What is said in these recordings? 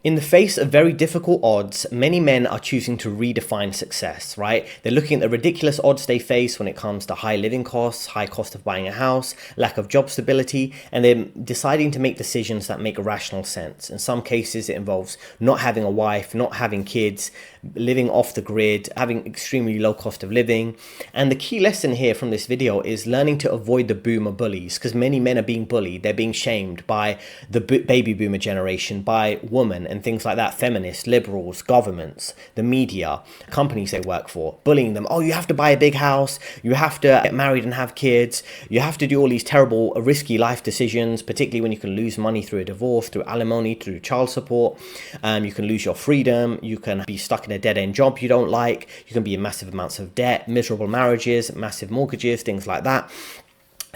In the face of very difficult odds, many men are choosing to redefine success, right? They're looking at the ridiculous odds they face when it comes to high living costs, high cost of buying a house, lack of job stability, and they're deciding to make decisions that make rational sense. In some cases, it involves not having a wife, not having kids, living off the grid, having extremely low cost of living. And the key lesson here from this video is learning to avoid the boomer bullies, because many men are being bullied. They're being shamed by the baby boomer generation, by women and things like that, feminists, liberals, governments, the media, companies they work for, bullying them. Oh, you have to buy a big house, you have to get married and have kids, you have to do all these terrible, risky life decisions, particularly when you can lose money through a divorce, through alimony, through child support. You can lose your freedom, you can be stuck in a dead-end job you don't like, you can be in massive amounts of debt, miserable marriages, massive mortgages, things like that.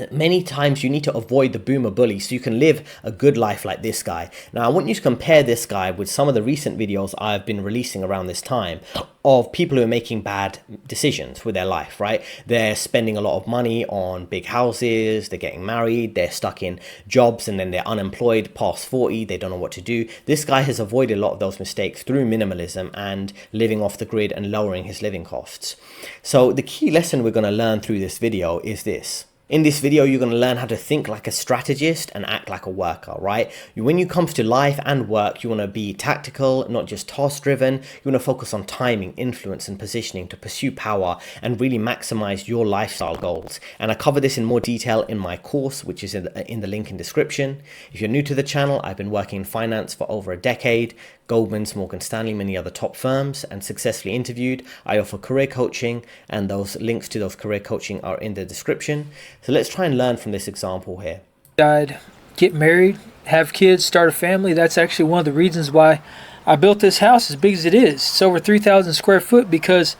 Many times you need to avoid the boomer bully so you can live a good life like this guy. Now, I want you to compare this guy with some of the recent videos I've been releasing around this time of people who are making bad decisions with their life, right? They're spending a lot of money on big houses, they're getting married, they're stuck in jobs, and then they're unemployed past 40, they don't know what to do. This guy has avoided a lot of those mistakes through minimalism and living off the grid and lowering his living costs. So the key lesson we're going to learn through this video is this. In this video, you're going to learn how to think like a strategist and act like a worker, right? When it comes to life and work, you want to be tactical, not just task driven. You want to focus on timing, influence, and positioning to pursue power and really maximize your lifestyle goals. And I cover this in more detail in my course, which is in the link in description. If you're new to the channel, I've been working in finance for over a decade. Goldman's, Morgan Stanley, many other top firms, and successfully interviewed. I offer career coaching, and those links to those career coaching are in the description. So let's try and learn from this example here. I'd get married, have kids, start a family. That's actually one of the reasons why I built this house as big as it is. It's over 3,000 square foot because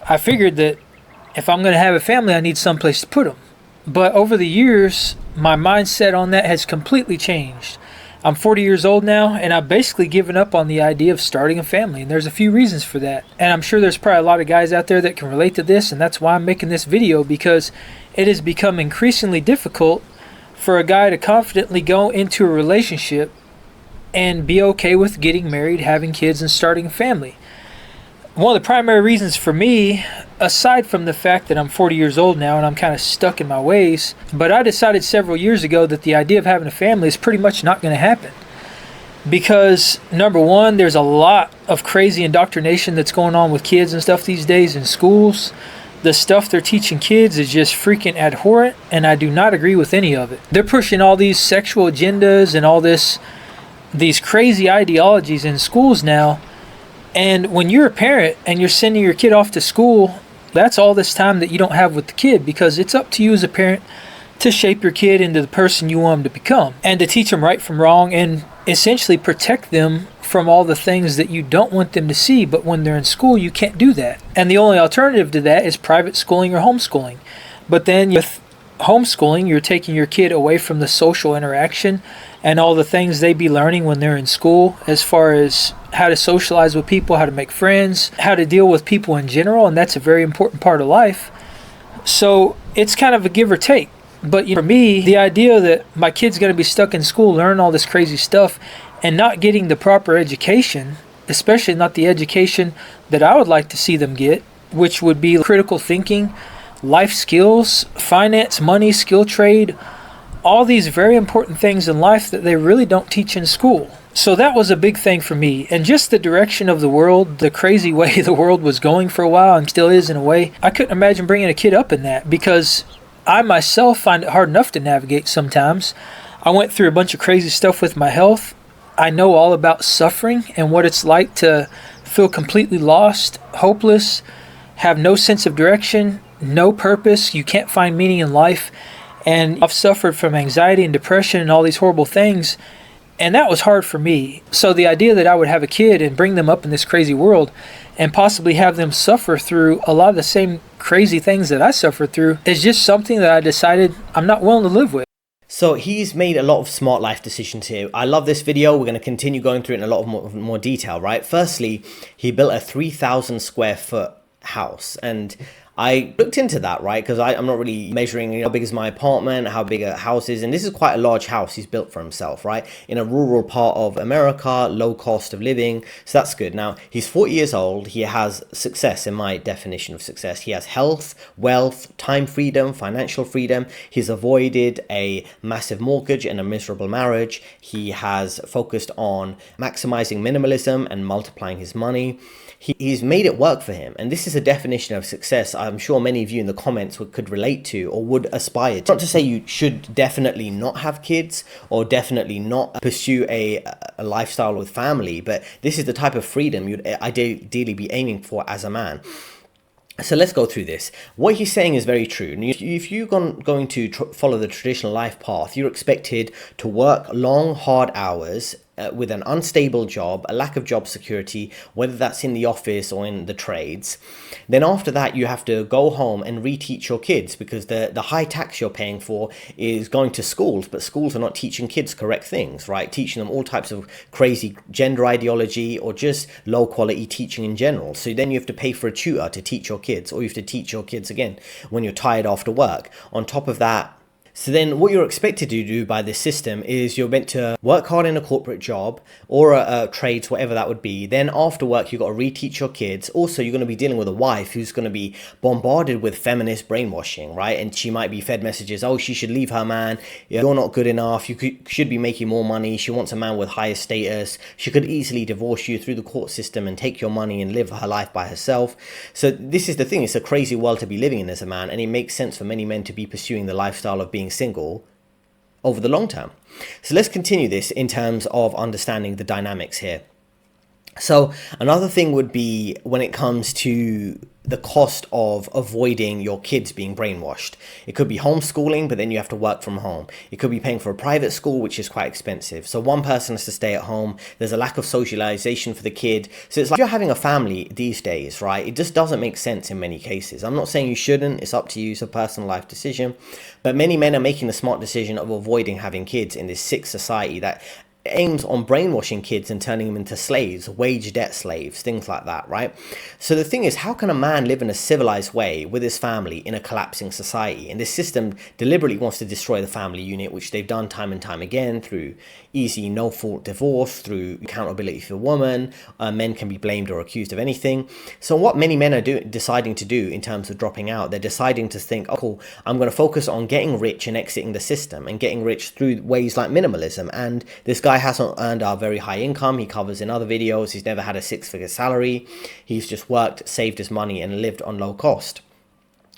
I figured that if I'm going to have a family, I need someplace to put them. But over the years, my mindset on that has completely changed. I'm 40 years old now, and I've basically given up on the idea of starting a family, and there's a few reasons for that. And I'm sure there's probably a lot of guys out there that can relate to this, and that's why I'm making this video, because it has become increasingly difficult for a guy to confidently go into a relationship and be okay with getting married, having kids, and starting a family. One of the primary reasons for me, aside from the fact that I'm 40 years old now and I'm kind of stuck in my ways, but I decided several years ago that the idea of having a family is pretty much not going to happen. Because, number one, there's a lot of crazy indoctrination that's going on with kids and stuff these days in schools. The stuff they're teaching kids is just freaking abhorrent, and I do not agree with any of it. They're pushing all these sexual agendas and all these crazy ideologies in schools now. And when you're a parent and you're sending your kid off to school, that's all this time that you don't have with the kid, because it's up to you as a parent to shape your kid into the person you want them to become and to teach them right from wrong and essentially protect them from all the things that you don't want them to see. But when they're in school, you can't do that. And the only alternative to that is private schooling or homeschooling. But then with homeschooling, you're taking your kid away from the social interaction and all the things they be learning when they're in school, as far as how to socialize with people, how to make friends, how to deal with people in general, and that's a very important part of life. So it's kind of a give or take. But for me, the idea that my kid's going to be stuck in school learning all this crazy stuff and not getting the proper education, especially not the education that I would like to see them get, which would be critical thinking, life skills, finance, money, skill trade, all these very important things in life that they really don't teach in school. So that was a big thing for me. And just the direction of the world, the crazy way the world was going for a while and still is in a way, I couldn't imagine bringing a kid up in that, because I myself find it hard enough to navigate sometimes. I went through a bunch of crazy stuff with my health. I know all about suffering and what it's like to feel completely lost, hopeless, have no sense of direction, no purpose. You can't find meaning in life. And I've suffered from anxiety and depression and all these horrible things. And that was hard for me. So the idea that I would have a kid and bring them up in this crazy world and possibly have them suffer through a lot of the same crazy things that I suffered through is just something that I decided I'm not willing to live with. So he's made a lot of smart life decisions here. I love this video. We're going to continue going through it in a lot of more detail, right? Firstly, he built a 3,000 square foot house, and I looked into that, right? Because I'm not really measuring, how big is my apartment, how big a house is. And this is quite a large house he's built for himself, right? In a rural part of America, low cost of living. So that's good. Now, he's 40 years old. He has success in my definition of success. He has health, wealth, time freedom, financial freedom. He's avoided a massive mortgage and a miserable marriage. He has focused on maximizing minimalism and multiplying his money. He's made it work for him. And this is a definition of success I'm sure many of you in the comments could relate to or would aspire to. Not to say you should definitely not have kids or definitely not pursue a lifestyle with family, but this is the type of freedom you'd ideally be aiming for as a man. So let's go through this. What he's saying is very true. If you're going to follow the traditional life path, you're expected to work long, hard hours with an unstable job, a lack of job security, whether that's in the office or in the trades. Then after that, you have to go home and reteach your kids, because the high tax you're paying for is going to schools, but schools are not teaching kids correct things, right? Teaching them all types of crazy gender ideology or just low quality teaching in general. So then you have to pay for a tutor to teach your kids, or you have to teach your kids again when you're tired after work. On top of that, so then what you're expected to do by this system is you're meant to work hard in a corporate job or a trades, whatever that would be. Then after work, you've got to reteach your kids. Also, you're going to be dealing with a wife who's going to be bombarded with feminist brainwashing, right? And she might be fed messages, oh, she should leave her man. You're not good enough. You should be making more money. She wants a man with higher status. She could easily divorce you through the court system and take your money and live her life by herself. So this is the thing. It's a crazy world to be living in as a man. And it makes sense for many men to be pursuing the lifestyle of being single over the long term. So let's continue this in terms of understanding the dynamics here. So another thing would be when it comes to the cost of avoiding your kids being brainwashed. It could be homeschooling, but then you have to work from home. It could be paying for a private school, which is quite expensive. So one person has to stay at home. There's a lack of socialization for the kid. So it's like, if you're having a family these days, right? It just doesn't make sense in many cases. I'm not saying you shouldn't. It's up to you. It's a personal life decision. But many men are making the smart decision of avoiding having kids in this sick society that aims on brainwashing kids and turning them into slaves, wage debt slaves, things like that, right? So the thing is, how can a man live in a civilized way with his family in a collapsing society? And this system deliberately wants to destroy the family unit, which they've done time and time again through easy, no-fault divorce, through accountability for the woman. Men can be blamed or accused of anything. So what many men are deciding to do in terms of dropping out, they're deciding to think, oh, cool, I'm going to focus on getting rich and exiting the system, and getting rich through ways like minimalism. And this guy hasn't earned a very high income. He covers in other videos. He's never had a six-figure salary. He's just worked, saved his money, and lived on low cost.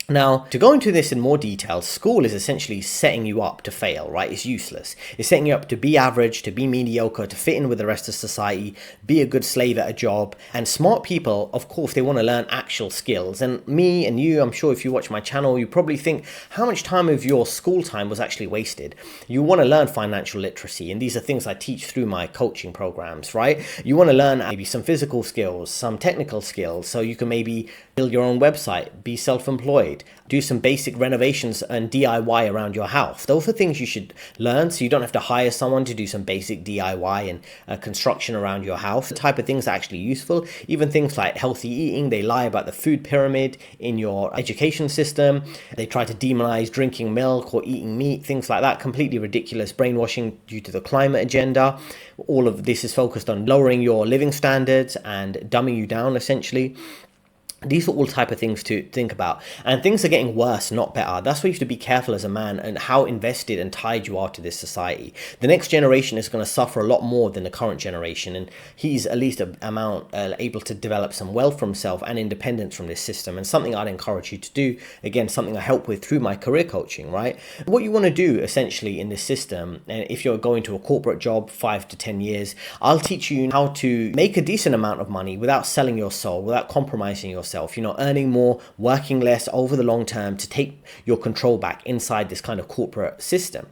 Now, to go into this in more detail, school is essentially setting you up to fail, right? It's useless. It's setting you up to be average, to be mediocre, to fit in with the rest of society, be a good slave at a job. And smart people, of course, they want to learn actual skills. And me and you, I'm sure if you watch my channel, you probably think how much time of your school time was actually wasted. You want to learn financial literacy. And these are things I teach through my coaching programs, right? You want to learn maybe some physical skills, some technical skills, so you can maybe build your own website, be self-employed, do some basic renovations and DIY around your house. Those are things you should learn, so you don't have to hire someone to do some basic DIY and construction around your house. The type of things are actually useful. Even things like healthy eating, they lie about the food pyramid in your education system. They try to demonize drinking milk or eating meat, things like that. Completely ridiculous brainwashing due to the climate agenda. All of this is focused on lowering your living standards and dumbing you down, essentially. These are all type of things to think about, and things are getting worse, not better. That's why you have to be careful as a man and how invested and tied you are to this society. The next generation is going to suffer a lot more than the current generation, and he's at least able to develop some wealth for himself and independence from this system, and something I'd encourage you to do. Again, something I help with through my career coaching, right? What you want to do essentially in this system, and if you're going to a corporate job 5 to 10 years, I'll teach you how to make a decent amount of money without selling your soul, without compromising yourself. Earning more, working less over the long term to take your control back inside this kind of corporate system.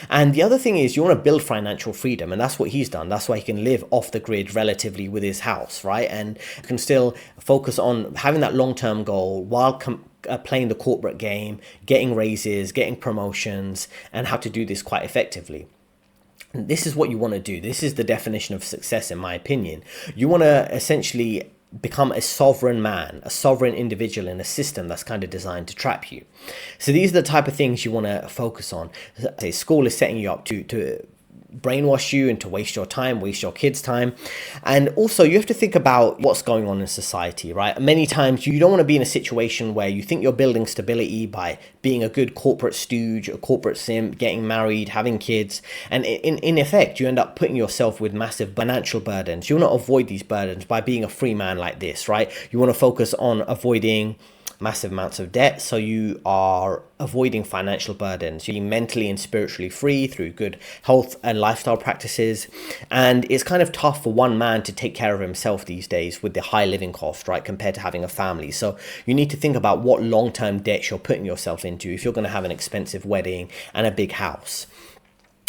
And the other thing is you want to build financial freedom, and that's what he's done. That's why he can live off the grid relatively with his house, right? And can still focus on having that long-term goal while playing the corporate game, getting raises, getting promotions, and how to do this quite effectively. This is what you want to do. This is the definition of success, in my opinion. You want to essentially become a sovereign man, a sovereign individual in a system that's kind of designed to trap you. So these are the type of things you want to focus on. Say school is setting you up to brainwash you and to waste your time, waste your kids' time. And also you have to think about what's going on in society, right? Many times you don't want to be in a situation where you think you're building stability by being a good corporate stooge, a corporate simp, getting married, having kids. And in effect, you end up putting yourself with massive financial burdens. You want to avoid these burdens by being a free man like this, right? You want to focus on avoiding massive amounts of debt, so you are avoiding financial burdens. You're being mentally and spiritually free through good health and lifestyle practices. And it's kind of tough for one man to take care of himself these days with the high living cost, right, compared to having a family. So you need to think about what long-term debts you're putting yourself into if you're going to have an expensive wedding and a big house.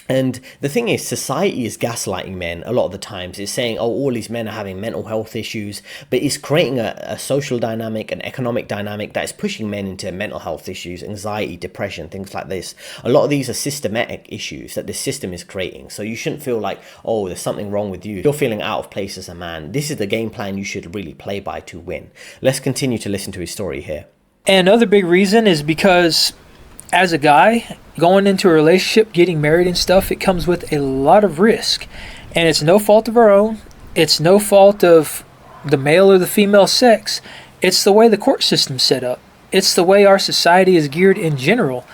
And the thing is, society is gaslighting men a lot of the times. It's saying, oh, all these men are having mental health issues, but it's creating a social dynamic, an economic dynamic that is pushing men into mental health issues, anxiety, depression, things like this. A lot of these are systematic issues that the system is creating. So you shouldn't feel like, oh, there's something wrong with you. If you're feeling out of place as a man, this is the game plan you should really play by to win. Let's continue to listen to his story here. And another big reason is because as a guy, going into a relationship, getting married and stuff, it comes with a lot of risk. And it's no fault of our own. It's no fault of the male or the female sex. It's the way the court system's set up. It's the way our society is geared in general.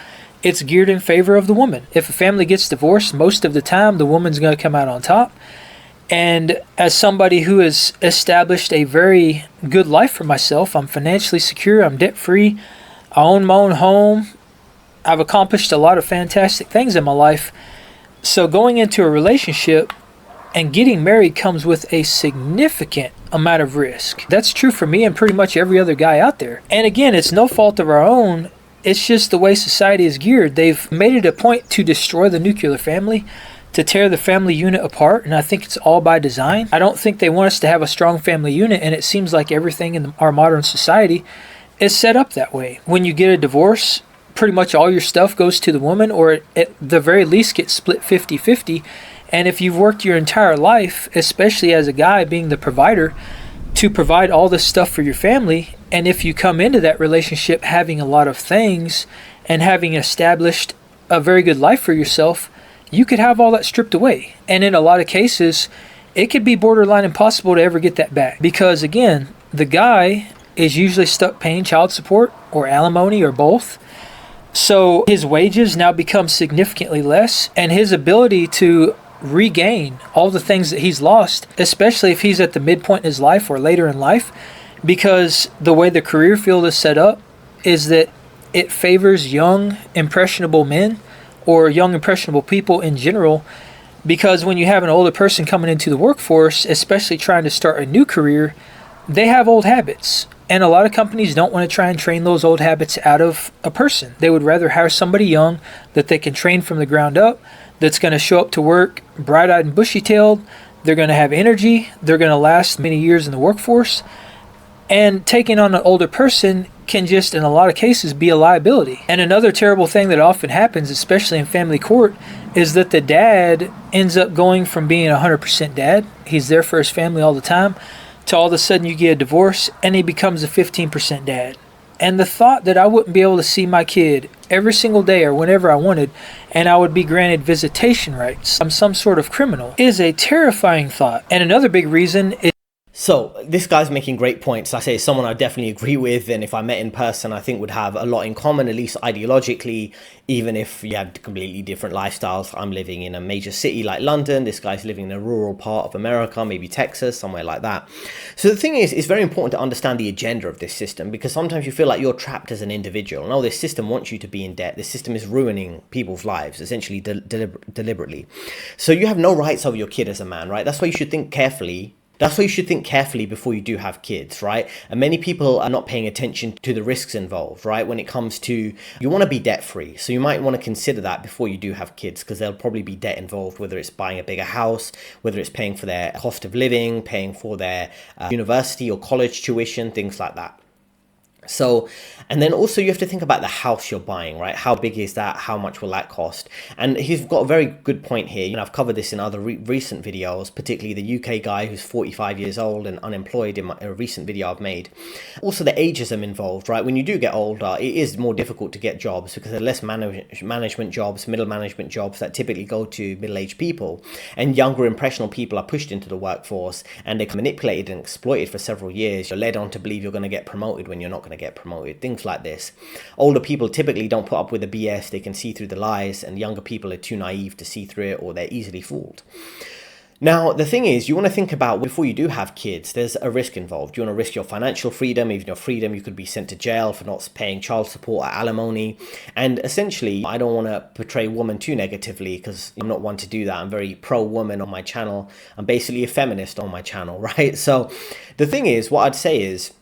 It's geared in favor of the woman. If a family gets divorced, most of the time, the woman's going to come out on top. And as somebody who has established a very good life for myself, I'm financially secure, I'm debt-free, I own my own home, I've accomplished a lot of fantastic things in my life. So going into a relationship and getting married comes with a significant amount of risk. That's true for me and pretty much every other guy out there. And again, it's no fault of our own. It's just the way society is geared. They've made it a point to destroy the nuclear family, to tear the family unit apart, and I think it's all by design. I don't think they want us to have a strong family unit, and it seems like everything in our modern society is set up that way. When you get a divorce, pretty much all your stuff goes to the woman, or at the very least gets split 50-50. And if you've worked your entire life, especially as a guy being the provider, to provide all this stuff for your family, and if you come into that relationship having a lot of things and having established a very good life for yourself, you could have all that stripped away. And in a lot of cases, it could be borderline impossible to ever get that back. Because again, the guy is usually stuck paying child support or alimony or both. So his wages now become significantly less, and his ability to regain all the things that he's lost, especially if he's at the midpoint in his life or later in life, because the way the career field is set up is that it favors young, impressionable men or young, impressionable people in general, because when you have an older person coming into the workforce, especially trying to start a new career, they have old habits. And a lot of companies don't want to try and train those old habits out of a person. They would rather hire somebody young that they can train from the ground up, that's going to show up to work bright-eyed and bushy-tailed. They're going to have energy. They're going to last many years in the workforce. And taking on an older person can just, in a lot of cases, be a liability. And another terrible thing that often happens, especially in family court, is that the dad ends up going from being 100% dad, he's there for his family all the time, to all of a sudden you get a divorce and he becomes a 15% dad. And the thought that I wouldn't be able to see my kid every single day or whenever I wanted, and I would be granted visitation rights, I'm some sort of criminal, is a terrifying thought. And another big reason is So this guy's making great points. I say someone I definitely agree with, and if I met in person, I think would have a lot in common, at least ideologically, even if you had completely different lifestyles. I'm living in a major city like London. This guy's living in a rural part of America, maybe Texas, somewhere like that. So the thing is, it's very important to understand the agenda of this system, because sometimes you feel like you're trapped as an individual. No, this system wants you to be in debt. This system is ruining people's lives, essentially deliberately. So you have no rights over your kid as a man, right? That's why you should think carefully. That's why you should think carefully before you do have kids, right? And many people are not paying attention to the risks involved, right? When it comes to, you want to be debt free. So you might want to consider that before you do have kids, because there'll probably be debt involved, whether it's buying a bigger house, whether it's paying for their cost of living, paying for their university or college tuition, things like that. So, and then also you have to think about the house you're buying, right? How big is that? How much will that cost? And he's got a very good point here. You know, I've covered this in other recent videos, particularly the UK guy who's 45 years old and unemployed in a recent video I've made. Also the ageism involved, right? When you do get older, it is more difficult to get jobs because there are less management jobs, middle management jobs that typically go to middle-aged people, and younger impressionable people are pushed into the workforce and they're manipulated and exploited for several years. You're led on to believe you're going to get promoted when you're not going to get promoted, things like this. Older people typically don't put up with the BS, they can see through the lies, and younger people are too naive to see through it, or they're easily fooled. Now, the thing is, you want to think about before you do have kids, there's a risk involved. You want to risk your financial freedom, even your freedom. You could be sent to jail for not paying child support or alimony. And essentially, I don't want to portray women too negatively because I'm not one to do that. I'm very pro-woman on my channel. I'm basically a feminist on my channel, right? So the thing is, what I'd say is,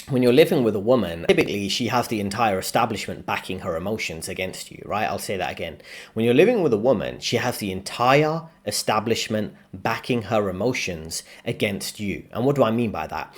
when you're living with a woman, typically she has the entire establishment backing her emotions against you, right? I'll say that again. When you're living with a woman, she has the entire establishment backing her emotions against you. And what do I mean by that?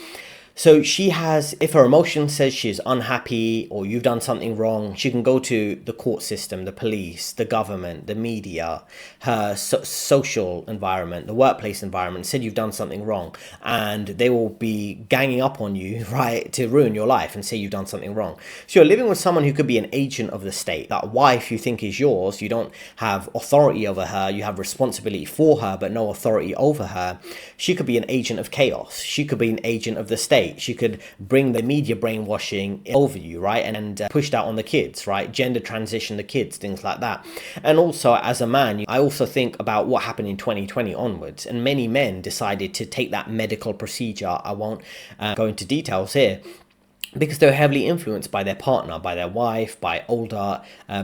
So she has, if her emotion says she's unhappy or you've done something wrong, she can go to the court system, the police, the government, the media, her social environment, the workplace environment, said you've done something wrong, and they will be ganging up on you, right, to ruin your life and say you've done something wrong. So you're living with someone who could be an agent of the state. That wife you think is yours, you don't have authority over her, you have responsibility for her, but no authority over her. She could be an agent of chaos. She could be an agent of the state. She could bring the media brainwashing over you, right? And push that on the kids, right? Gender transition the kids, things like that. And also, as a man, I also think about what happened in 2020 onwards. And many men decided to take that medical procedure. I won't go into details here, because they're heavily influenced by their partner, by their wife, by older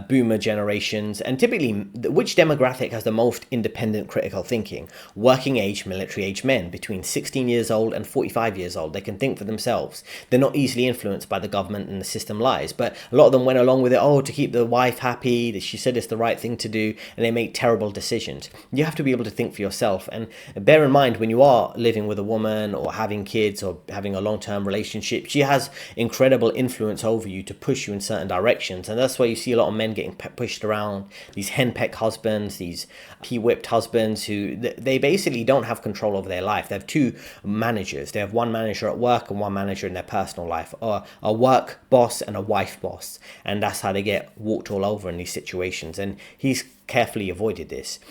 boomer generations. And typically, which demographic has the most independent critical thinking? Working age, military age men between 16 years old and 45 years old. They can think for themselves. They're not easily influenced by the government and the system lies. But a lot of them went along with it, to keep the wife happy, that she said it's the right thing to do, and they make terrible decisions. You have to be able to think for yourself. And bear in mind, when you are living with a woman or having kids or having a long-term relationship, she has incredible influence over you to push you in certain directions. And that's why you see a lot of men getting pushed around, these henpeck husbands, these p-whipped husbands who they basically don't have control over their life. They have two managers. They have one manager at work and one manager in their personal life, or a work boss and a wife boss. And that's how they get walked all over in these situations. And he's carefully avoided this.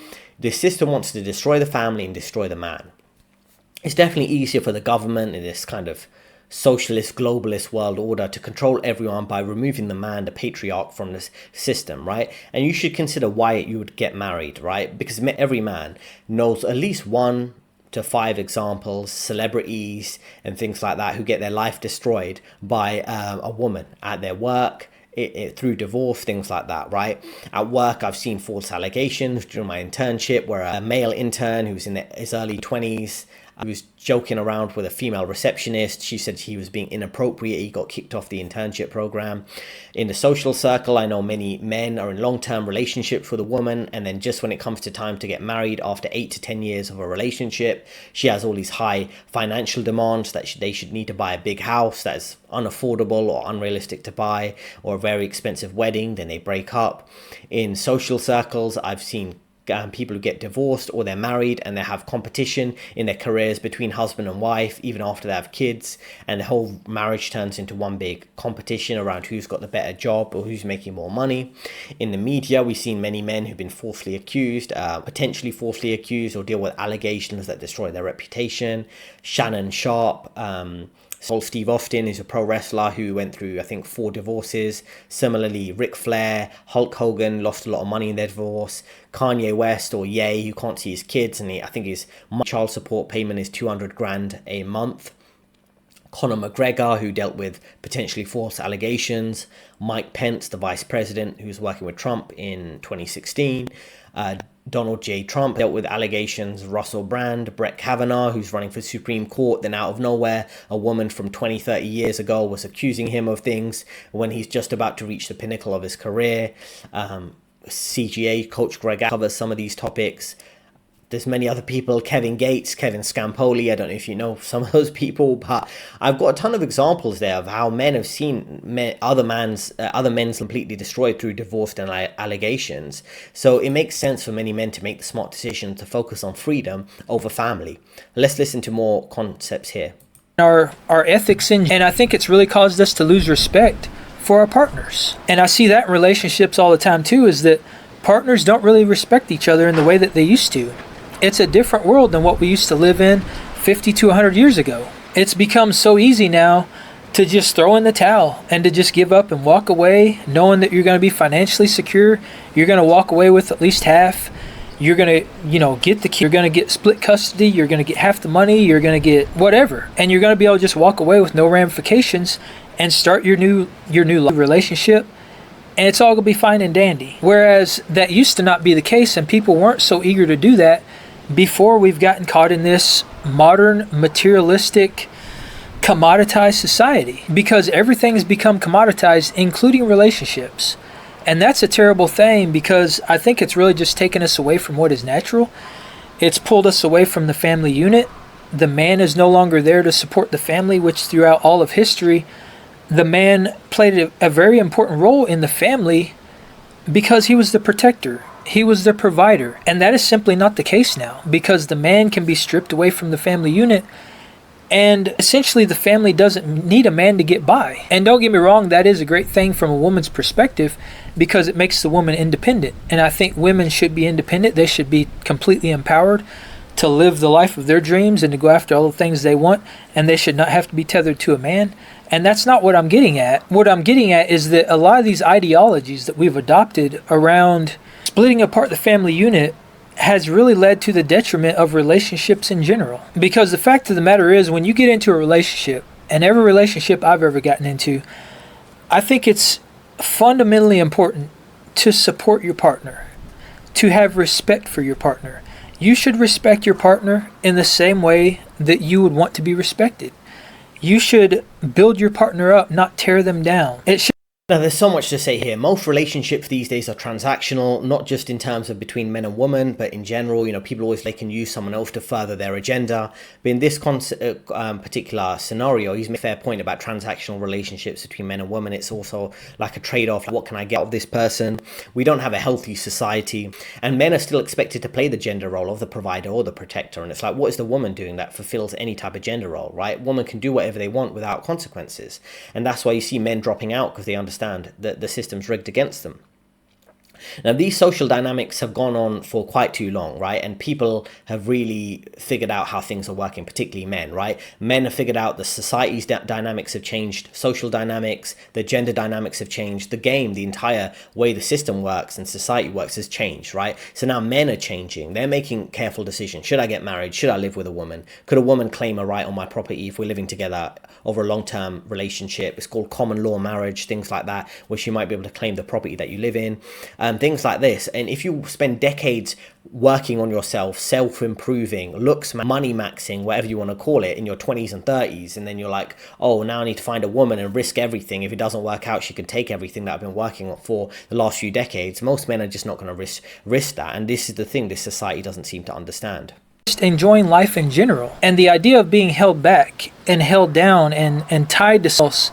The system wants to destroy the family and destroy the man. It's definitely easier for the government in this kind of socialist, globalist world order to control everyone by removing the man, the patriarch, from this system, right? And you should consider why you would get married, right? Because every man knows at least 1 to 5 examples, celebrities and things like that, who get their life destroyed by a woman at their work, through divorce, things like that, right? At work, I've seen false allegations during my internship where a male intern who was in his early 20s, he was joking around with a female receptionist. She said he was being inappropriate. He got kicked off the internship program. In the social circle, I know many men are in long-term relationships with a woman, and then just when it comes to time to get married, after 8 to 10 years of a relationship, she has all these high financial demands that they should need to buy a big house that is unaffordable or unrealistic to buy, or a very expensive wedding. Then they break up. In social circles, I've seen people who get divorced or they're married and they have competition in their careers between husband and wife even after they have kids, and the whole marriage turns into one big competition around who's got the better job or who's making more money. In the media, we've seen many men who've been falsely accused, potentially falsely accused, or deal with allegations that destroy their reputation. Shannon Sharp, Steve Austin is a pro wrestler who went through, I think, 4 divorces. Similarly, Ric Flair, Hulk Hogan lost a lot of money in their divorce. Kanye West, or Ye, who can't see his kids, and I think his child support payment is $200,000 a month. Conor McGregor, who dealt with potentially false allegations. Mike Pence, the vice president, who was working with Trump in 2016. Donald J. Trump dealt with allegations. Russell Brand, Brett Kavanaugh, who's running for Supreme Court. Then out of nowhere, a woman from 20, 30 years ago was accusing him of things when he's just about to reach the pinnacle of his career. CGA coach Greg covers some of these topics. There's many other people, Kevin Gates, Kevin Scampoli. I don't know if you know some of those people, but I've got a ton of examples there of how men have seen other men's completely destroyed through divorce and allegations. So it makes sense for many men to make the smart decision to focus on freedom over family. Let's listen to more concepts here. Our ethics and I think it's really caused us to lose respect for our partners. And I see that in relationships all the time too, is that partners don't really respect each other in the way that they used to. It's a different world than what we used to live in 50 to 100 years ago. It's become so easy now to just throw in the towel and to just give up and walk away, knowing that you're going to be financially secure. You're going to walk away with at least half. You're going to, get the kid. You're going to get split custody. You're going to get half the money. You're going to get whatever. And you're going to be able to just walk away with no ramifications and start your new relationship. And it's all going to be fine and dandy. Whereas that used to not be the case, and people weren't so eager to do that before we've gotten caught in this modern, materialistic, commoditized society. Because everything's become commoditized, including relationships. And that's a terrible thing, because I think it's really just taken us away from what is natural. It's pulled us away from the family unit. The man is no longer there to support the family, which throughout all of history, the man played a very important role in the family because he was the protector. He was the provider. And that is simply not the case now, because the man can be stripped away from the family unit, and essentially the family doesn't need a man to get by. And don't get me wrong, that is a great thing from a woman's perspective, because it makes the woman independent. And I think women should be independent. They should be completely empowered to live the life of their dreams and to go after all the things they want, and they should not have to be tethered to a man. And that's not what I'm getting at. What I'm getting at is that a lot of these ideologies that we've adopted around splitting apart the family unit has really led to the detriment of relationships in general. Because the fact of the matter is, when you get into a relationship, and every relationship I've ever gotten into, I think it's fundamentally important to support your partner, to have respect for your partner. You should respect your partner in the same way that you would want to be respected. You should build your partner up, not tear them down. Now, there's so much to say here. Most relationships these days are transactional, not just in terms of between men and women, but in general. People always, they can use someone else to further their agenda. But in this particular scenario, he's made a fair point about transactional relationships between men and women. It's also like a trade-off. What can I get of this person? We don't have a healthy society, and men are still expected to play the gender role of the provider or the protector. And it's like, what is the woman doing that fulfills any type of gender role, right? Women can do whatever they want without consequences. And that's why you see men dropping out, because they understand that the system's rigged against them. Now, these social dynamics have gone on for quite too long, right? And people have really figured out how things are working, particularly men, right? Men have figured out the society's dynamics have changed, social dynamics, the gender dynamics have changed, the game, the entire way the system works and society works has changed, right? So now men are changing. They're making careful decisions. Should I get married? Should I live with a woman? Could a woman claim a right on my property if we're living together over a long-term relationship? It's called common law marriage, things like that, where she might be able to claim the property that you live in. Things like this. And if you spend decades working on yourself, self-improving, looks, money maxing, whatever you want to call it, in your 20s and 30s, and then you're like, oh, now I need to find a woman and risk everything. If it doesn't work out, she can take everything that I've been working on for the last few decades. Most men are just not going to risk that. And this is the thing this society doesn't seem to understand. Just enjoying life in general. And the idea of being held back and held down and tied to source,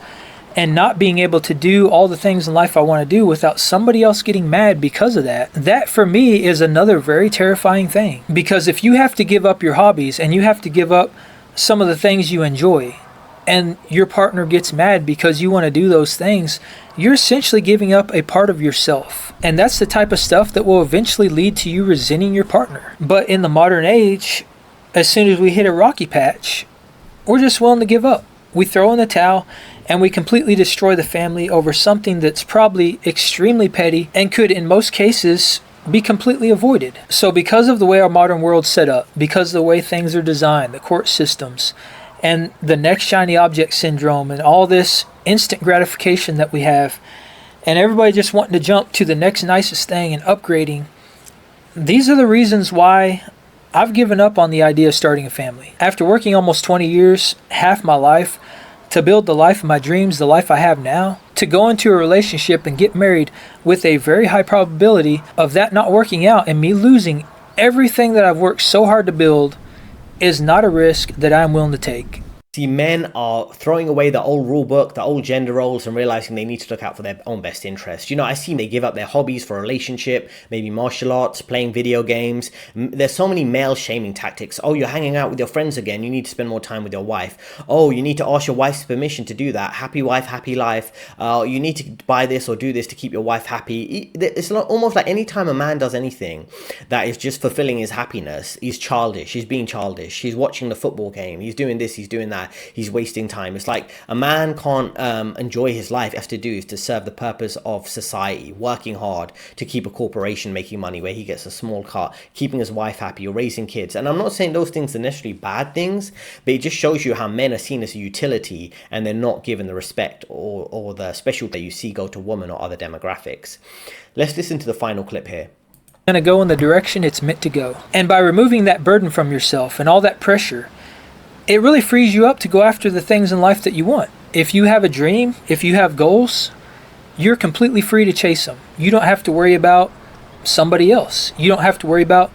and not being able to do all the things in life I want to do without somebody else getting mad because of that. That for me is another very terrifying thing. Because if you have to give up your hobbies and you have to give up some of the things you enjoy, and your partner gets mad because you want to do those things, you're essentially giving up a part of yourself. And that's the type of stuff that will eventually lead to you resenting your partner. But in the modern age, as soon as we hit a rocky patch, we're just willing to give up. We throw in the towel and we completely destroy the family over something that's probably extremely petty and could, in most cases, be completely avoided. So because of the way our modern world's set up, because of the way things are designed, the court systems, and the next shiny object syndrome, and all this instant gratification that we have, and everybody just wanting to jump to the next nicest thing and upgrading, these are the reasons why I've given up on the idea of starting a family. After working almost 20 years, half my life, to build the life of my dreams, the life I have now, to go into a relationship and get married with a very high probability of that not working out and me losing Everything that I've worked so hard to build is not a risk that I'm willing to take. See, men are throwing away the old rule book, the old gender roles, and realizing they need to look out for their own best interest. You know, I see they give up their hobbies for a relationship, maybe martial arts, playing video games. There's so many male shaming tactics. Oh, you're hanging out with your friends again. You need to spend more time with your wife. Oh, you need to ask your wife's permission to do that. Happy wife, happy life. You need to buy this or do this to keep your wife happy. It's almost like anytime a man does anything that is just fulfilling his happiness, he's childish. He's being childish. He's watching the football game. He's doing this. He's doing that. He's wasting time. It's like a man can't enjoy his life. He has to do is to serve the purpose of society, working hard to keep a corporation making money where he gets a small cut, keeping his wife happy, or raising kids. And I'm not saying those things are necessarily bad things, but it just shows you how men are seen as a utility and they're not given the respect or the special that you see go to women or other demographics. Let's listen to the final clip here. Going to go in the direction it's meant to go. And by removing that burden from yourself and all that pressure, it really frees you up to go after the things in life that you want. If you have a dream, if you have goals, you're completely free to chase them. You don't have to worry about somebody else. You don't have to worry about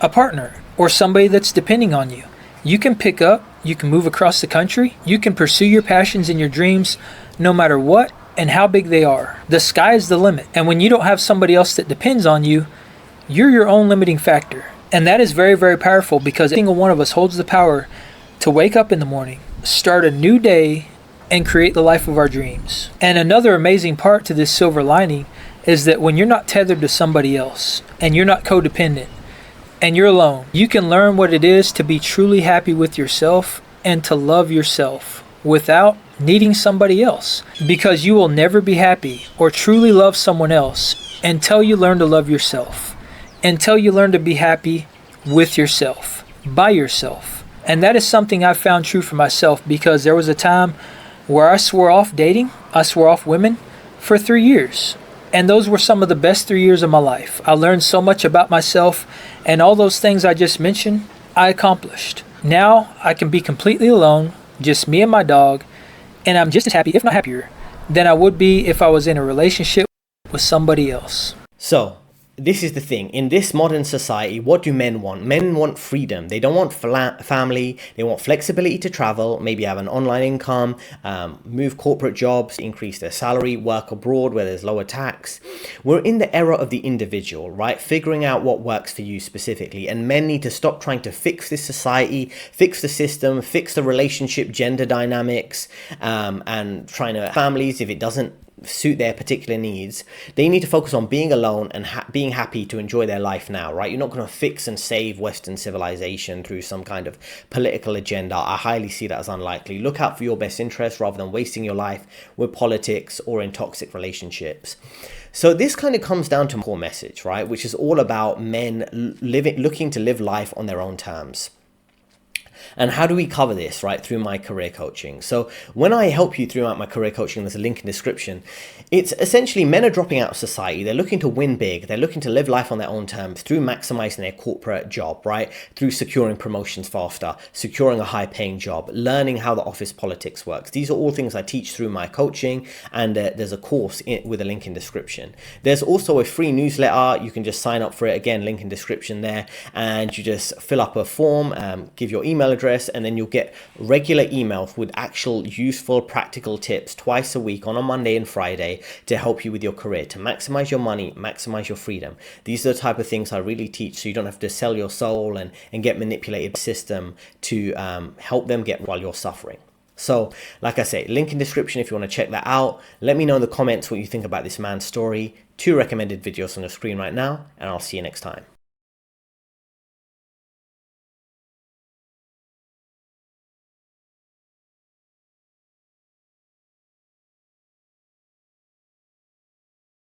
a partner or somebody that's depending on you. You can pick up, you can move across the country, you can pursue your passions and your dreams no matter what and how big they are. The sky is the limit. And when you don't have somebody else that depends on you, you're your own limiting factor. And that is very, very powerful because every single one of us holds the power to wake up in the morning, start a new day, and create the life of our dreams. And another amazing part to this silver lining is that when you're not tethered to somebody else, and you're not codependent, and you're alone, you can learn what it is to be truly happy with yourself and to love yourself without needing somebody else. Because you will never be happy or truly love someone else until you learn to love yourself, until you learn to be happy with yourself, by yourself. And that is something I've found true for myself because there was a time where I swore off dating, I swore off women for 3 years. And those were some of the best 3 years of my life. I learned so much about myself and all those things I just mentioned, I accomplished. Now I can be completely alone, just me and my dog, and I'm just as happy, if not happier, than I would be if I was in a relationship with somebody else. So, this is the thing. In this modern society, what do men want? Men want freedom. They don't want family. They want flexibility to travel, maybe have an online income, move corporate jobs, increase their salary, work abroad where there's lower tax. We're in the era of the individual, right? Figuring out what works for you specifically. And men need to stop trying to fix this society, fix the system, fix the relationship, gender dynamics, and trying to families if it doesn't suit their particular needs. They need to focus on being alone and being happy to enjoy their life now, right? You're not going to fix and save Western civilization through some kind of political agenda. I highly see that as unlikely. Look out for your best interests rather than wasting your life with politics or in toxic relationships. So this kind of comes down to a core message, right? Which is all about men looking to live life on their own terms. And how do we cover this, right? Through my career coaching. So when I help you throughout my career coaching, there's a link in the description. It's essentially men are dropping out of society. They're looking to win big. They're looking to live life on their own terms through maximizing their corporate job, right? Through securing promotions faster, securing a high paying job, learning how the office politics works. These are all things I teach through my coaching, and there's a course with a link in description. There's also a free newsletter. You can just sign up for it. Again, link in description there. And you just fill up a form, give your email address, and then you'll get regular emails with actual useful practical tips twice a week on a Monday and Friday to help you with your career, to maximize your money, maximize your freedom. These are the type of things I really teach, so you don't have to sell your soul and get manipulated by the system to help them get while you're suffering. So like I say, link in description if you want to check that out. Let me know in the comments what you think about this man's story. 2 recommended videos on the screen right now, and I'll see you next time.